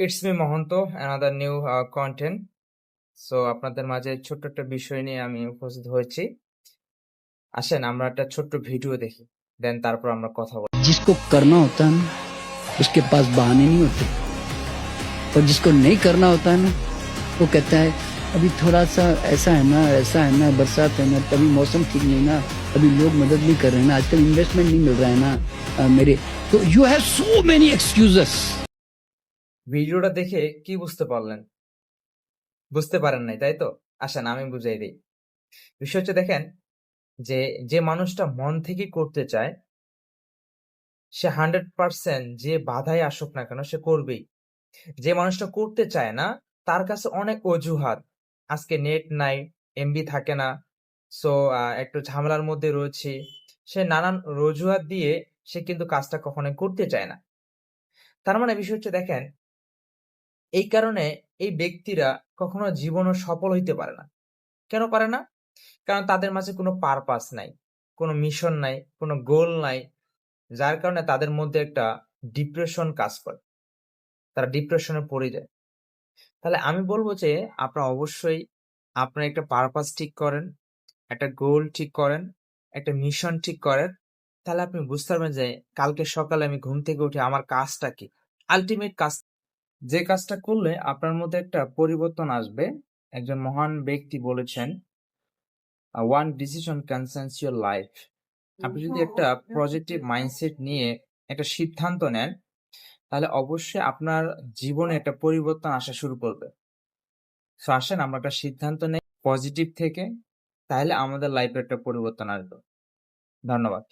It's me Mahanta, another new content. So আপনাদের মাঝে ছোট্ট একটা বিষয় নিয়ে আমি উপস্থিত হয়েছি। আসেন আমরা একটা ছোট্ট ভিডিও দেখি, দেন তারপর আমরা কথা বলব। जिसको करना होता है ना उसके पास बहाने नहीं होते, और जिसको नहीं करना होता है ना वो कहता है अभी थोड़ा सा ऐसा है ना बरसात है ना, तभी मौसम ठीक नहीं ना, अभी लोग मदद नहीं कर रहे हैं ना, आजकल इन्वेस्टमेंट नहीं मिल रहा है ना मेरे, तो you have so many excuses. ভিডিওটা দেখে কি বুঝতে পারলেন? বুঝতে পারেন নাই, তাই তো? আসেন আমি বুঝাই দিই। বিষয় হচ্ছে দেখেন, যে মানুষটা মন থেকে করতে চায় সে 100% যে বাধাই আসুক না কেন সে করবেই। যে মানুষটা করতে চায় না তার কাছে অনেক অজুহাত। আজকে নেট নাই, এমবি থাকে না, সো একটু ঝামেলার মধ্যে রয়েছি। সে নানান অজুহাত দিয়ে সে কিন্তু কাজটা কখনোই করতে চায় না। তার মানে বিষয় হচ্ছে দেখেন, এই কারণে এই ব্যক্তিরা কখনো জীবনে সফল হইতে পারে না। কেন পারে না? কারণ তাদের মাঝে কোনো পারপাস নাই, কোনো মিশন নাই, কোনো গোল নাই। যার কারণে তাদের মধ্যে একটা ডিপ্রেশন কাজ করে। তারা ডিপ্রেশনে পড়ে যায়। তাহলে আমি বলব যে আপনারা অবশ্যই আপনার একটা পারপাস ঠিক করেন, একটা গোল ঠিক করেন, একটা মিশন ঠিক করেন। তাহলে আপনি বুঝতে পারবেন যে কালকে সকালে আমি ঘুম থেকে উঠে আমার কাজটা কি? আল্টিমেট কাজ, যে কাজটা করলে আপনার মধ্যে একটা পরিবর্তন আসবে। একজন মহান ব্যক্তি বলেছেন, "One decision can change your life." আপনি যদি একটা পজিটিভ মাইন্ডসেট নিয়ে একটা সিদ্ধান্ত নেন, তাহলে অবশ্যই আপনার জীবনে একটা পরিবর্তন আসা শুরু করবে। সো আসেন আমরা একটা সিদ্ধান্ত নেই পজিটিভ থেকে, তাহলে আমাদের লাইফে একটা পরিবর্তন আসবে। ধন্যবাদ।